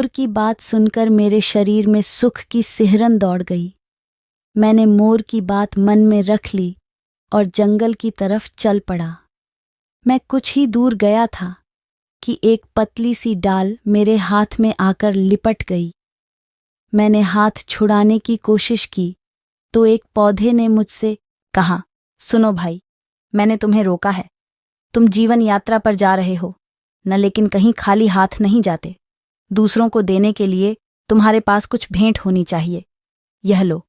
मोर की बात सुनकर मेरे शरीर में सुख की सिहरन दौड़ गई। मैंने मोर की बात मन में रख ली और जंगल की तरफ चल पड़ा। मैं कुछ ही दूर गया था कि एक पतली सी डाल मेरे हाथ में आकर लिपट गई। मैंने हाथ छुड़ाने की कोशिश की तो एक पौधे ने मुझसे कहा, सुनो भाई, मैंने तुम्हें रोका है। तुम जीवन यात्रा पर जा रहे हो न, लेकिन कहीं खाली हाथ नहीं जाते। दूसरों को देने के लिए तुम्हारे पास कुछ भेंट होनी चाहिए। यह लो,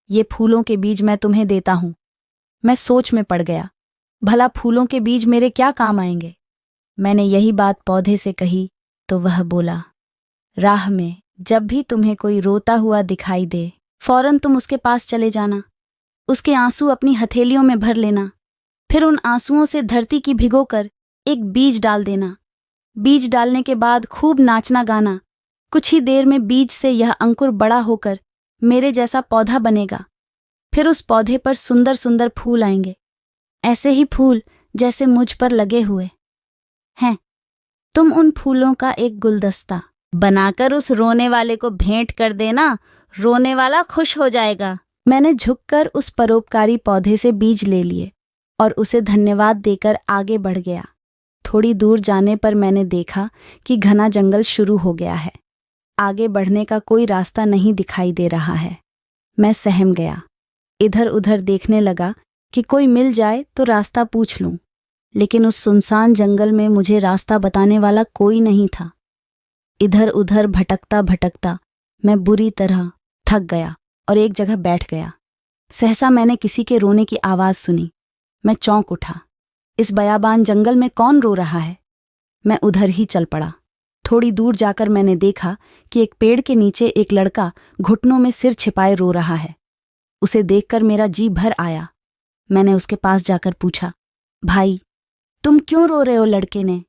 ये फूलों के बीज मैं तुम्हें देता हूं। मैं सोच में पड़ गया, भला फूलों के बीज मेरे क्या काम आएंगे। मैंने यही बात पौधे से कही तो वह बोला, राह में जब भी तुम्हें कोई रोता हुआ दिखाई दे, फौरन तुम उसके पास चले जाना। उसके आंसू अपनी हथेलियों में भर लेना, फिर उन आंसुओं से धरती की भिगोकर एक बीज डाल देना। बीज डालने के बाद खूब नाचना गाना। कुछ ही देर में बीज से यह अंकुर बड़ा होकर मेरे जैसा पौधा बनेगा। फिर उस पौधे पर सुंदर सुंदर फूल आएंगे, ऐसे ही फूल जैसे मुझ पर लगे हुए हैं। तुम उन फूलों का एक गुलदस्ता बनाकर उस रोने वाले को भेंट कर देना। रोने वाला खुश हो जाएगा। मैंने झुककर उस परोपकारी पौधे से बीज ले लिए और उसे धन्यवाद देकर आगे बढ़ गया। थोड़ी दूर जाने पर मैंने देखा कि घना जंगल शुरू हो गया है। आगे बढ़ने का कोई रास्ता नहीं दिखाई दे रहा है। मैं सहम गया। इधर उधर देखने लगा कि कोई मिल जाए तो रास्ता पूछ लूं, लेकिन उस सुनसान जंगल में मुझे रास्ता बताने वाला कोई नहीं था। इधर उधर भटकता भटकता मैं बुरी तरह थक गया और एक जगह बैठ गया। सहसा मैंने किसी के रोने की आवाज़ सुनी। मैं चौंक उठा। इस बयाबान जंगल में कौन रो रहा है? मैं उधर ही चल पड़ा। थोड़ी दूर जाकर मैंने देखा कि एक पेड़ के नीचे एक लड़का घुटनों में सिर छिपाए रो रहा है। उसे देखकर मेरा जी भर आया। मैंने उसके पास जाकर पूछा, भाई, तुम क्यों रो रहे हो? लड़के ने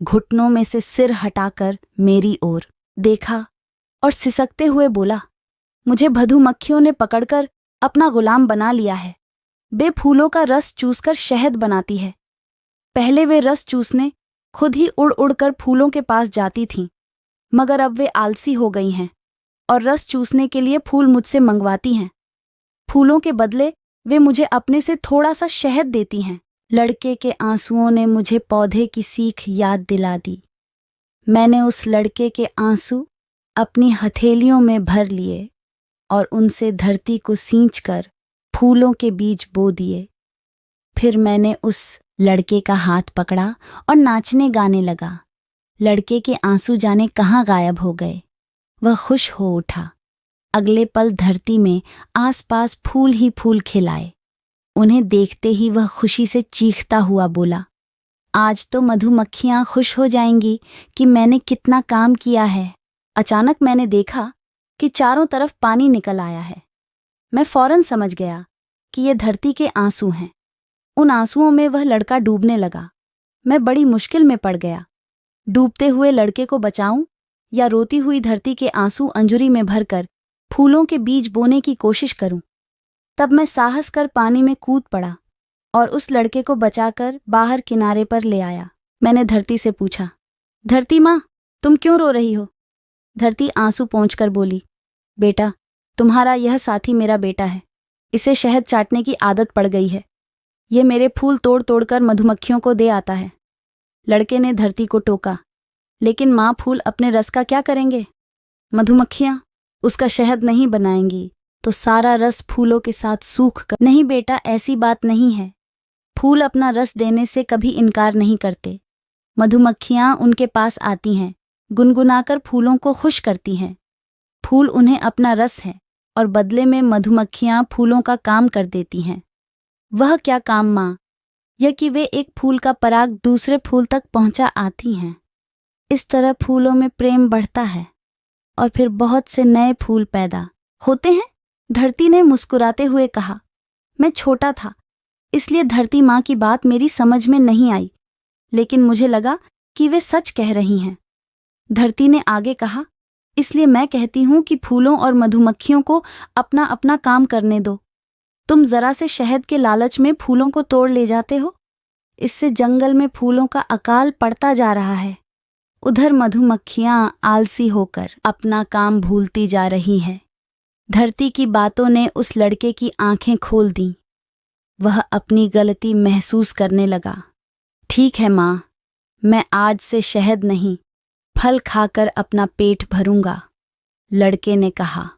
घुटनों में से सिर हटाकर मेरी ओर देखा और सिसकते हुए बोला, मुझे मधुमक्खियों ने पकड़कर अपना गुलाम बना लिया है। वे फूलों का रस चूसकर शहद बनाती है। पहले वे रस चूसने खुद ही उड़ उड़कर फूलों के पास जाती थीं, मगर अब वे आलसी हो गई हैं और रस चूसने के लिए फूल मुझसे मंगवाती हैं। फूलों के बदले वे मुझे अपने से थोड़ा सा शहद देती हैं। लड़के के आंसुओं ने मुझे पौधे की सीख याद दिला दी। मैंने उस लड़के के आंसू अपनी हथेलियों में भर लिए और उनसे धरती को सींचकर फूलों के बीज बो दिए। फिर मैंने उस लड़के का हाथ पकड़ा और नाचने गाने लगा। लड़के के आंसू जाने कहाँ गायब हो गए। वह खुश हो उठा। अगले पल धरती में आसपास फूल ही फूल खिलाए। उन्हें देखते ही वह खुशी से चीखता हुआ बोला, आज तो मधुमक्खियां खुश हो जाएंगी कि मैंने कितना काम किया है। अचानक मैंने देखा कि चारों तरफ पानी निकल आया है। मैं फौरन समझ गया कि ये धरती के आंसू हैं। उन आंसुओं में वह लड़का डूबने लगा। मैं बड़ी मुश्किल में पड़ गया। डूबते हुए लड़के को बचाऊं या रोती हुई धरती के आंसू अंजुरी में भरकर फूलों के बीज बोने की कोशिश करूं। तब मैं साहस कर पानी में कूद पड़ा और उस लड़के को बचाकर बाहर किनारे पर ले आया। मैंने धरती से पूछा, धरती माँ, तुम क्यों रो रही हो? धरती आंसू पोंछकर बोली, बेटा, तुम्हारा यह साथी मेरा बेटा है। इसे शहद चाटने की आदत पड़ गई है। ये मेरे फूल तोड़ तोड़कर मधुमक्खियों को दे आता है। लड़के ने धरती को टोका, लेकिन माँ, फूल अपने रस का क्या करेंगे? मधुमक्खियाँ उसका शहद नहीं बनाएंगी तो सारा रस फूलों के साथ सूख कर। नहीं बेटा, ऐसी बात नहीं है। फूल अपना रस देने से कभी इनकार नहीं करते। मधुमक्खियाँ उनके पास आती हैं, गुनगुनाकर फूलों को खुश करती हैं। फूल उन्हें अपना रस है और बदले में मधुमक्खियाँ फूलों का काम कर देती हैं। वह क्या काम माँ? यह कि वे एक फूल का पराग दूसरे फूल तक पहुंचा आती हैं। इस तरह फूलों में प्रेम बढ़ता है और फिर बहुत से नए फूल पैदा होते हैं। धरती ने मुस्कुराते हुए कहा। मैं छोटा था, इसलिए धरती माँ की बात मेरी समझ में नहीं आई, लेकिन मुझे लगा कि वे सच कह रही हैं। धरती ने आगे कहा, इसलिए मैं कहती हूँ कि फूलों और मधुमक्खियों को अपना अपना काम करने दो। तुम जरा से शहद के लालच में फूलों को तोड़ ले जाते हो। इससे जंगल में फूलों का अकाल पड़ता जा रहा है। उधर मधुमक्खियां आलसी होकर अपना काम भूलती जा रही हैं। धरती की बातों ने उस लड़के की आंखें खोल दीं। वह अपनी गलती महसूस करने लगा। ठीक है माँ, मैं आज से शहद नहीं, फल खाकर अपना पेट भरूंगा, लड़के ने कहा।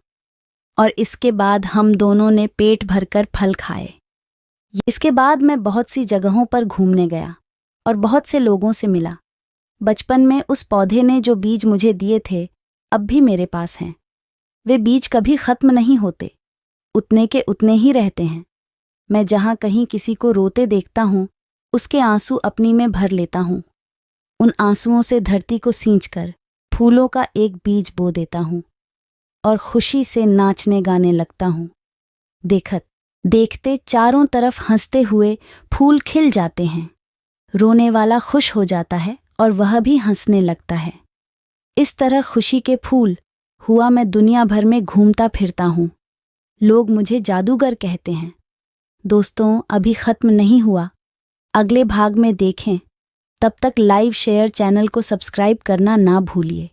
और इसके बाद हम दोनों ने पेट भरकर फल खाए। इसके बाद मैं बहुत सी जगहों पर घूमने गया और बहुत से लोगों से मिला। बचपन में उस पौधे ने जो बीज मुझे दिए थे अब भी मेरे पास हैं। वे बीज कभी खत्म नहीं होते, उतने के उतने ही रहते हैं। मैं जहाँ कहीं किसी को रोते देखता हूँ, उसके आंसू अपनी में भर लेता हूँ। उन आंसुओं से धरती को सींचकर फूलों का एक बीज बो देता हूँ और खुशी से नाचने गाने लगता हूँ। देखते चारों तरफ हंसते हुए फूल खिल जाते हैं। रोने वाला खुश हो जाता है और वह भी हंसने लगता है। इस तरह खुशी के फूल हुआ मैं दुनिया भर में घूमता फिरता हूँ। लोग मुझे जादूगर कहते हैं। दोस्तों, अभी खत्म नहीं हुआ, अगले भाग में देखें। तब तक लाइव शेयर चैनल को सब्सक्राइब करना ना भूलिए।